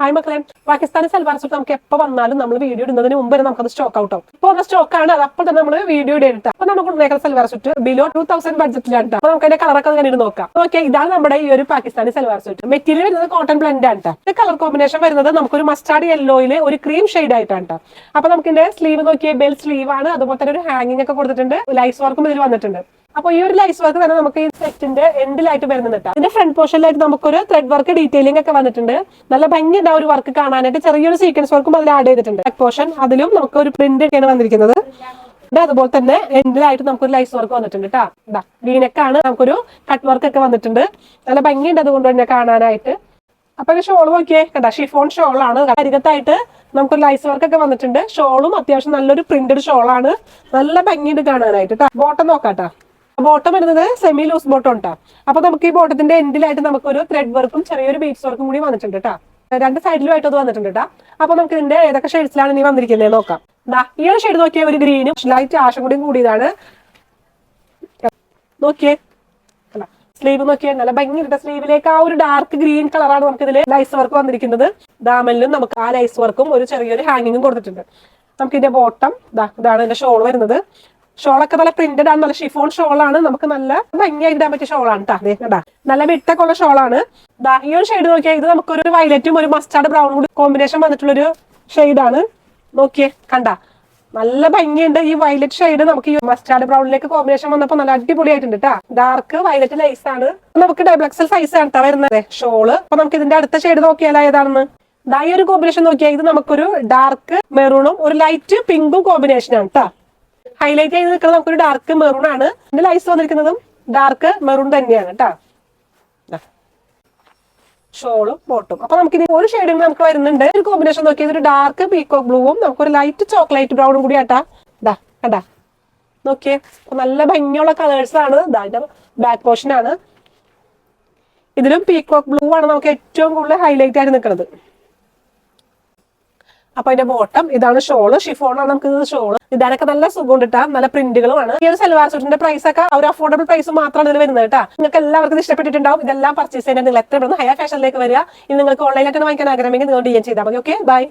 Hi മക്കളെ, Pakistani salwar suit നമുക്ക് എപ്പോൾ വന്നാലും നമ്മൾ വീഡിയോ ഇടുന്നതിന് മുമ്പ് തന്നെ നമുക്കത് സ്റ്റോക്ക് ഔട്ട് ആവും. ഇപ്പോൾ ഉള്ള സ്റ്റോക്കാണ്, അത് അപ്പോൾ തന്നെ നമ്മൾ വീഡിയോ ഇടുക. അപ്പൊ നമുക്ക് മേക്കൽ സൽവാർ സൂട്ട് ബിലോ 2000 ബഡ്ജറ്റിലാണ്. അപ്പൊ നമുക്ക് അതിന്റെ കളറൊക്കെ അങ്ങനെ നോക്കാം. ഓക്കെ, ഇതാണ് നമ്മുടെ ഈ ഒരു പാകിസ്ഥാനി സൽവാർ സൂട്ട്. മെറ്റീരിയൽ വരുന്നത് കോട്ടൺ ബ്ലെൻഡ് ആണ് കേട്ടോ. കളർ കോമ്പിനേഷൻ വരുന്നത് നമുക്കൊരു മസ്റ്റാർഡ് യെല്ലോയിൽ ഒരു ക്രീം ഷെയ്ഡ് ആയിട്ടാണ് കേട്ടോ. അപ്പൊ നമുക്ക് ഇതിന്റെ സ്ലീവ് നോക്കിയാൽ ബെൽ സ്ലീവ് ആണ്. അതുപോലെ തന്നെ ഒരു ഹാങ്ങിങ് ഒക്കെ കൊടുത്തിട്ടുണ്ട്. ലൈസ് വർക്കും ഇതിൽ വന്നിട്ടുണ്ട്. അപ്പൊ ഈ ഒരു ലൈസ് വർക്ക് തന്നെ നമുക്ക് ഈ സെറ്റിന്റെ എൻഡിലായിട്ട് വരുന്നുണ്ട് കേട്ടോ. ഇതിന്റെ ഫ്രണ്ട് പോർഷനിലായിട്ട് നമുക്കൊരു ത്രെഡ് വർക്ക് ഡീറ്റെയിലിംഗ് ഒക്കെ വന്നിട്ടുണ്ട്. നല്ല ഭംഗിയുണ്ട് ഒരു വർക്ക് കാണാനായിട്ട്. ചെറിയൊരു സീക്വൻസ് വർക്കും അതിൽ ആഡ് ചെയ്തിട്ടുണ്ട്. ബാക്ക് പോർഷൻ അതിലും നമുക്ക് ഒരു പ്രിന്റ് ഒക്കെയാണ് വന്നിരിക്കുന്നത്. അതുപോലെ തന്നെ എൻഡിലായിട്ട് നമുക്കൊരു ലൈസ് വർക്ക് വന്നിട്ടുണ്ട് കേട്ടോ. വീനക്കാണ്, നമുക്കൊരു കട്ട് വർക്ക് ഒക്കെ വന്നിട്ടുണ്ട്. നല്ല ഭംഗിയുണ്ട് അതുകൊണ്ട് തന്നെ കാണാനായിട്ട്. അപ്പൊ ഈ ഷോൾ നോക്കിയേ കേട്ടോ, ഷിഫോൺ ഷോളാണ്. അരികത്തായിട്ട് നമുക്കൊരു ലൈസ് വർക്ക് ഒക്കെ വന്നിട്ടുണ്ട്. ഷോളും അത്യാവശ്യം നല്ലൊരു പ്രിന്റഡ് ഷോളാണ്. നല്ല ഭംഗിയുണ്ട് കാണാനായിട്ട് കേട്ടോ. ബോട്ടം നോക്കാട്ടോ. ബോട്ടം വരുന്നത് സെമി ലൂസ് ബോട്ടം ഉണ്ടാ. അപ്പൊ നമുക്ക് ഈ ബോട്ടത്തിന്റെ എൻഡിലായിട്ട് നമുക്കൊരു ത്രെഡ് വർക്കും ചെറിയൊരു ബീഡ്സ് വർക്കും കൂടി വന്നിട്ടുണ്ട് കേട്ടോ. രണ്ട് സൈഡിലുമായിട്ട് അത് വന്നിട്ടുണ്ട് കേട്ടോ. അപ്പൊ നമുക്ക് ഇതിന്റെ ഏതൊക്കെ ഷെയ്ഡ്സിലാണ് ഇനി വന്നിരിക്കുന്നത് നോക്കാം. ഈ ഒരു ഷെയ്ഡ് നോക്കിയാൽ ഒരു ഗ്രീനും ലൈറ്റ് ആഷും കൂടിയും കൂടിയതാണ്. നോക്കിയേ, സ്ലീവ് നോക്കിയാൽ നല്ല ഭംഗിയുടെ സ്ലീവിലേക്ക് ആ ഒരു ഡാർക്ക് ഗ്രീൻ കളറാണ് നമുക്ക് ഇതിൽ ലൈസ് വർക്ക് വന്നിരിക്കുന്നത്. ദാമനിലും നമുക്ക് ആ ലൈസ് വർക്കും ഒരു ചെറിയൊരു ഹാങ്ങിങ്ങും കൊടുത്തിട്ടുണ്ട്. നമുക്ക് ഇതിന്റെ ബോട്ടം ഇതാണ് ഇതിന്റെ ഷോൾ വരുന്നത്. ഷോളൊക്കെ നല്ല പ്രിന്റഡ് ആണ്, നല്ല ഷിഫോൺ ഷോളാണ്. നമുക്ക് നല്ല ഭംഗിയായി ഇടാൻ പറ്റിയ ഷോളാണ് കേട്ടോ. നല്ല വിട്ടൊക്കെ ഉള്ള ഷോളാണ്. ഈ ഒരു ഷെയ്ഡ് നോക്കിയാൽ ഇത് നമുക്കൊരു വയലറ്റും ഒരു മസ്റ്റാർഡ് ബ്രൗൺ കൂടി കോമ്പിനേഷൻ വന്നിട്ടുള്ളൊരു ഷെയ്ഡാണ്. നോക്കിയേ കണ്ട, നല്ല ഭംഗിയുണ്ട്. ഈ വയലറ്റ് ഷെയ്ഡ് നമുക്ക് ഈ മസ്റ്റാർഡ് ബ്രൗണിലേക്ക് കോമ്പിനേഷൻ വന്നപ്പോൾ നല്ല അടിപൊളിയായിട്ടുണ്ട് കേട്ടോ. ഡാർക്ക് വയലറ്റ് ലൈസ് ആണ്. നമുക്ക് ഡബിൾ എക്സൽ സൈസ് ആണ് കേട്ടോ വരുന്നത് ഷോള്. അപ്പൊ നമുക്ക് ഇതിന്റെ അടുത്ത ഷെയ്ഡ് നോക്കിയാൽ ഏതാണെന്ന്. ഈ ഒരു കോമ്പിനേഷൻ നോക്കിയാൽ ഇത് നമുക്കൊരു ഡാർക്ക് മെറൂണും ഒരു ലൈറ്റ് പിങ്കും കോമ്പിനേഷൻ ആണ് കേട്ടോ. ഹൈലൈറ്റ് ചെയ്ത് നിൽക്കുന്നത് നമുക്കൊരു ഡാർക്ക് മെറൂൺ ആണ്. ഇതിന്റെ ലൈസ് വന്നിരിക്കുന്നതും ഡാർക്ക് മെറൂൺ തന്നെയാണ് കേട്ടോ. ഷോളും ബോട്ടും. അപ്പൊ നമുക്ക് ഇനി ഒരു ഷെയ്ഡിങ് നമുക്ക് വരുന്നുണ്ട്. ഒരു കോമ്പിനേഷൻ നോക്കിയത് ഒരു ഡാർക്ക് പീകോക്ക് ബ്ലൂവും നമുക്കൊരു ലൈറ്റ് ചോക്ലേറ്റ് ബ്രൗണും കൂടി ആട്ടാ. കണ്ടാ നോക്കിയേ, നല്ല ഭംഗിയുള്ള കളേഴ്സ് ആണ്. ഇതിന്റെ ബാക്ക് പോർഷൻ ആണ്. ഇതിലും പീകോക്ക് ബ്ലൂ ആണ് നമുക്ക് ഏറ്റവും കൂടുതൽ ഹൈലൈറ്റ് ആയിട്ട് നിൽക്കുന്നത്. അപ്പൊ അതിന്റെ ബോട്ടം ഇതാണ്. ഷോള് ഷിഫോണാണ് നമുക്ക് ഇത് ഷോള്. ഇതാനൊക്കെ നല്ല സുഖം കിട്ടാം, നല്ല പ്രിന്റുകളുമാണ്. ഈ ഒരു സൽവാർ സൂട്ടിന്റെ പ്രൈസ് ഒക്കെ ഒരു അഫോർഡബിൾ പ്രൈസ് മാത്രമാണ് ഇതിൽ വരുന്നത് കേട്ടോ. നിങ്ങൾക്ക് എല്ലാവർക്കും ഇഷ്ടപ്പെട്ടിട്ടുണ്ടാവും. ഇതെല്ലാം പർച്ചേസ് ചെയ്യാൻ നിങ്ങൾ എത്ര ഹയർ ഫാഷനിലേക്ക് വരിക. ഇനി നിങ്ങൾക്ക് ഓൺലൈനായിട്ട് വാങ്ങിക്കാൻ ആഗ്രഹമെങ്കിൽ നിങ്ങൾ DM ചെയ്താൽ മതി. Okay, by.